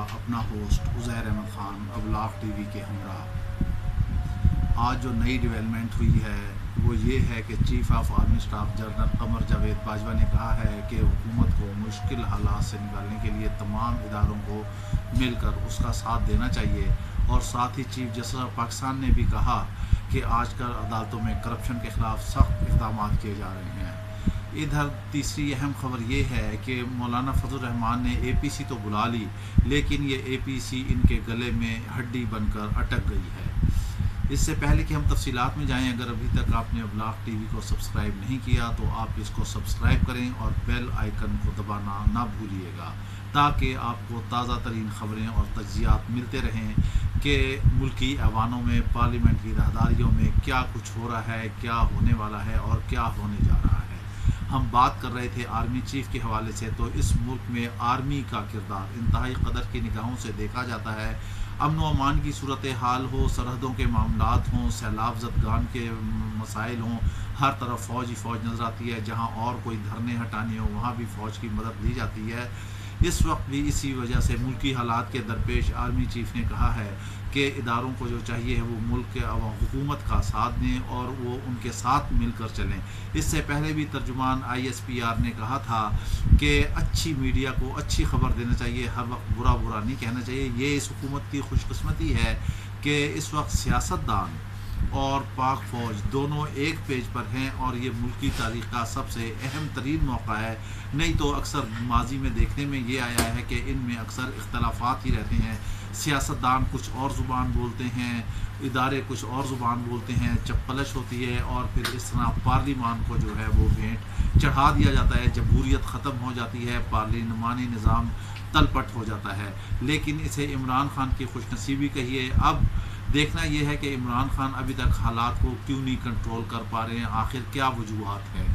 अपना host Uzair Ahmad Khan अबलाग TV के हमरा। आज जो नई डेवलपमेंट हुई है वो ये है कि chief of army staff general Qamar Javed Bajwa ने कहा है कि हुकूमत को मुश्किल हालात से निकालने के लिए तमाम इदारों को मिलकर उसका साथ देना चाहिए। और साथ ही चीफ जस्टिस ऑफ पाकिस्तान ने भी कहा कि आजकल अदालतों में करप्शन के ख़िलाफ़ सख्त इक़दाम किए जा रहे हैं। इधर तीसरी अहम खबर ये है कि मौलाना फजल रहमान ने APC तो बुला ली, लेकिन ये APC इनके गले में हड्डी बनकर अटक गई है। इससे पहले कि हम तफसीलात में जाएं, अगर अभी तक आपने अबलाग टीवी को सब्सक्राइब नहीं किया तो आप इसको सब्सक्राइब करें और बेल आइकन को दबाना ना भूलिएगा, ताकि आपको ताज़ा तरीन ख़बरें और तज्ज़ियात मिलते रहें कि मुल्की ऐवानों में, पार्लियामेंट की राहदारियों में क्या कुछ हो रहा है, क्या होने वाला है और क्या होने जा रहा है। हम बात कर रहे थे आर्मी चीफ के हवाले से, तो इस मुल्क में आर्मी का किरदार इंतहाई कदर की निगाहों से देखा जाता है। अमन व अमान की सूरत हाल हो, सरहदों के मामलात हों, सैलाब ज़दगान के मसाइल हों, हर तरफ फ़ौज ही फ़ौज नज़र आती है। जहाँ और कोई धरने हटाने हो वहाँ भी फ़ौज की मदद ली जाती है। इस वक्त भी इसी वजह से मुल्की हालात के दरपेश आर्मी चीफ ने कहा है कि इदारों को जो चाहिए है वो मुल्क के हुकूमत का साथ दें और वो उनके साथ मिलकर चलें। इससे पहले भी तर्जुमान ISPR ने कहा था कि अच्छी मीडिया को अच्छी खबर देना चाहिए, हर वक्त बुरा बुरा नहीं कहना चाहिए। ये इस हुकूमत की खुशकिस्मती है कि इस वक्त सियासतदान और पाक फ़ौज दोनों एक पेज पर हैं और ये मुल्की तारीख़ का सबसे अहम तरीन मौका है। नहीं तो अक्सर माजी में देखने में ये आया है कि इनमें अक्सर इख्तलाफात ही रहते हैं। सियासतदान कुछ और ज़ुबान बोलते हैं, इदारे कुछ और ज़ुबान बोलते हैं, चपकलश होती है और फिर इस तरह पार्लिमान को जो है वो भेंट चढ़ा दिया जाता है। जमहूरियत ख़त्म हो जाती है, पार्लिमानी निज़ाम तलपट हो जाता है। लेकिन इसे इमरान खान की खुशनसीबी कहिए। अब देखना यह है कि इमरान खान अभी तक हालात को क्यों नहीं कंट्रोल कर पा रहे हैं, आखिर क्या वजूहात हैं।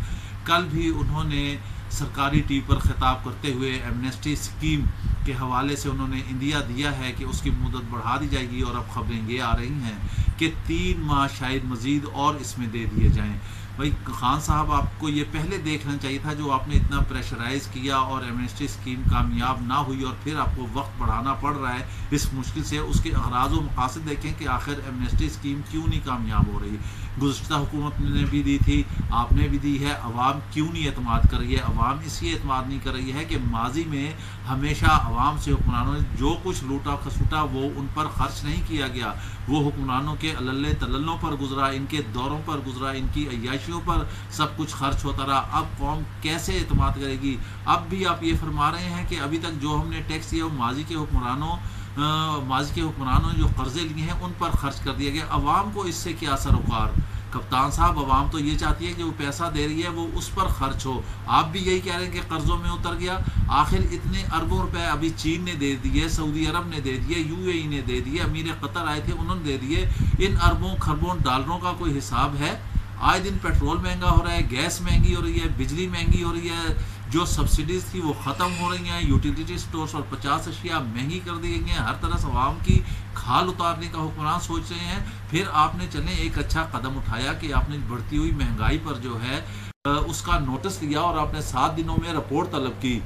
कल भी उन्होंने सरकारी टीवी पर खिताब करते हुए एमनेस्टी स्कीम के हवाले से उन्होंने इंदिया दिया है कि उसकी मुद्दत बढ़ा दी जाएगी। और अब खबरें ये आ रही हैं कि 3 माह शायद मज़ीद और इसमें दे दिए जाएँ। भाई खान साहब, आपको ये पहले देखना चाहिए था, जो आपने इतना प्रेशराइज़ किया और एमनेस्टी स्कीम कामयाब ना हुई और फिर आपको वक्त बढ़ाना पड़ रहा है इस मुश्किल से। उसके अगराज़ व मकासद देखें कि आखिर एमनेस्टी स्कीम क्यों नहीं कामयाब हो रही। गुज़श्ता हुकूमत ने भी दी थी, आपने भी दी है, अवाम क्यों नहीं एतमाद कर रही है। अवाम इसलिए एतमाद नहीं कर रही है कि माजी में हमेशा अवाम से हुक्मरानों ने जो कुछ लूटा खसूटा वो उन पर खर्च नहीं किया गया, वो हुक्मरानों के अल्ले तल्लों पर गुजरा, इनके दौरों पर गुजरा, इनकी अय्याशियों पर सब कुछ खर्च होता रहा। अब कौम कैसे एतमाद करेगी। अब भी आप ये फरमा रहे हैं कि अभी तक जो हमने टैक्स दिया वो माजी के हुक्मरानों ने जो कर्जे लिए हैं उन पर खर्च कर दिया गया। अवाम को इससे क्या सरोकार। कप्तान साहब, अवाम तो ये चाहती है कि वो पैसा दे रही है वो उस पर खर्च हो। आप भी यही कह रहे हैं कि कर्जों में उतर गया। आखिर इतने अरबों रुपए अभी चीन ने दे दिए, सऊदी अरब ने दे दिए, UAE ने दे दिए, अमीर कतर आए थे उन्होंने दे दिए। इन अरबों खरबों डॉलरों का कोई हिसाब है। आए दिन पेट्रोल महंगा हो रहा है, गैस महंगी हो रही है, बिजली महंगी हो रही है, जो सब्सिडीज़ थी वो ख़त्म हो रही हैं, यूटिलिटी स्टोर्स और 50 अशिया महंगी कर दी गई हैं। हर तरह से आवाम की खाल उतारने का हुक्मरान सोच रहे हैं। फिर आपने चले एक अच्छा कदम उठाया कि आपने बढ़ती हुई महंगाई पर जो है उसका नोटिस लिया और आपने 7 दिनों में रिपोर्ट तलब की।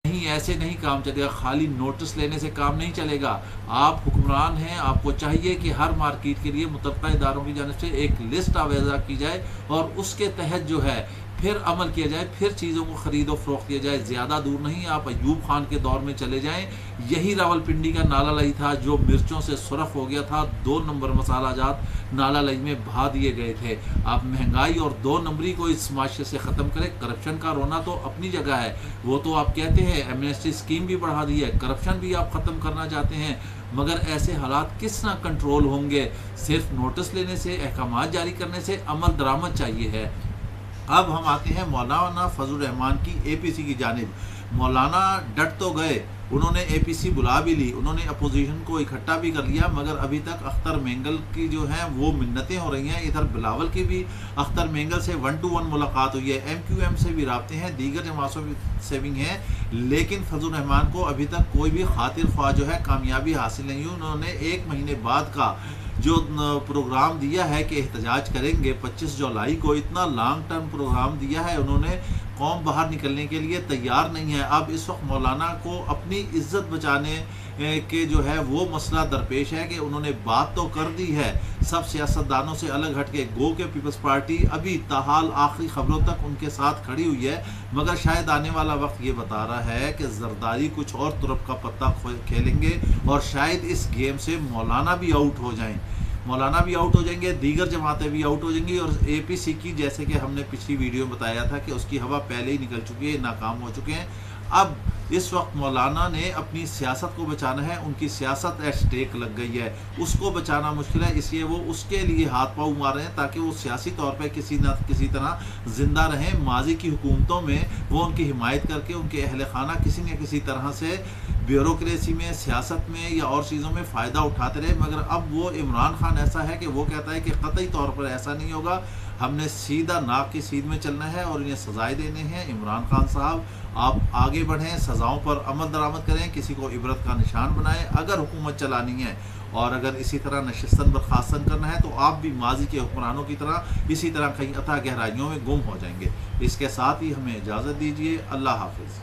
नहीं, ऐसे नहीं काम चलेगा, खाली नोटिस लेने से काम नहीं चलेगा। आप हुक्मरान हैं, आपको चाहिए कि हर मार्केट के लिए मुतल्लिका इदारों की जानिब से एक लिस्ट आवेज़ा की जाए और उसके तहत जो है फिर अमल किया जाए, फिर चीज़ों को ख़रीदो फ़रोख्त किया जाए। ज़्यादा दूर नहीं, आप अयूब खान के दौर में चले जाएं। यही रावलपिंडी का नाला लई था जो मिर्चों से सुरख हो गया था। 2 नंबर मसाला जात नाला लई में बहा दिए गए थे। आप महंगाई और 2 नंबरी को इस माशरे से ख़त्म करें। करप्शन का रोना तो अपनी जगह है, वो तो आप कहते हैं एमनेस्टी स्कीम भी बढ़ा दी है, करप्शन भी आप ख़त्म करना चाहते हैं, मगर ऐसे हालात किस तरह कंट्रोल होंगे। सिर्फ नोटिस लेने से, अहकाम जारी करने से अमल दरामद चाहिए है। अब हम आते हैं मौलाना फजल रहमान की APC की जानिब। मौलाना डट तो गए, उन्होंने APC बुला भी ली, उन्होंने अपोजिशन को इकट्ठा भी कर लिया, मगर अभी तक अख्तर मेंगल की जो है वो मिन्नतें हो रही हैं। इधर बिलावल की भी अख्तर मेंगल से 1 to 1 मुलाकात हुई है, MQM से भी राब्ते हैं, दीगर जमातों से भी हैं, लेकिन फजल रहमान को अभी तक कोई भी खातिर ख्वाह जो है कामयाबी हासिल नहीं हुई। उन्होंने 1 महीने बाद का जो प्रोग्राम दिया है कि एहतजाज करेंगे 25 जुलाई को, इतना लॉन्ग टर्म प्रोग्राम दिया है उन्होंने, कौम बाहर निकलने के लिए तैयार नहीं है। अब इस वक्त मौलाना को अपनी इज्जत बचाने के जो है वो मसला दरपेश है कि उन्होंने बात तो कर दी है, सब सियासतदानों से अलग हट के गो के पीपल्स पार्टी अभी ताहाल आखिरी खबरों तक उनके साथ खड़ी हुई है, मगर शायद आने वाला वक्त ये बता रहा है कि जरदारी कुछ और तुरफ का पत्ता खेलेंगे और शायद इस गेम से मौलाना भी आउट हो जाएं, मौलाना भी आउट हो जाएंगे, दीगर जमातें भी आउट हो जाएंगी। और APC की, जैसे कि हमने पिछली वीडियो में बताया था कि उसकी हवा पहले ही निकल चुकी है, नाकाम हो चुके हैं। अब इस वक्त मौलाना ने अपनी सियासत को बचाना है, उनकी सियासत एट स्टेक लग गई है, उसको बचाना मुश्किल है, इसलिए वो उसके लिए हाथ पाँव मार रहे हैं ताकि वो सियासी तौर पे किसी न किसी तरह जिंदा रहें। माजी की हुकूमतों में वो उनकी हिमायत करके उनके अहल खाना किसी न किसी तरह से ब्यूरोक्रेसी में, सियासत में या और चीज़ों में फ़ायदा उठाते रहे, मगर अब वो इमरान खान ऐसा है कि वो कहता है कि कतई तौर पर ऐसा नहीं होगा, हमने सीधा नाक की सीध में चलना है और इन्हें सजाएं देने हैं। इमरान खान साहब, आप आगे बढ़ें, सज़ाओं पर अमल दरामद करें, किसी को इबरत का निशान बनाएं। अगर हुकूमत चलानी है और अगर इसी तरह नशिस्तन बर्खास्तन करना है तो आप भी माजी के हुक्मरानों की तरह इसी तरह कहीं अथाह गहराइयों में गुम हो जाएंगे। इसके साथ ही हमें इजाज़त दीजिए। अल्लाह हाफिज़।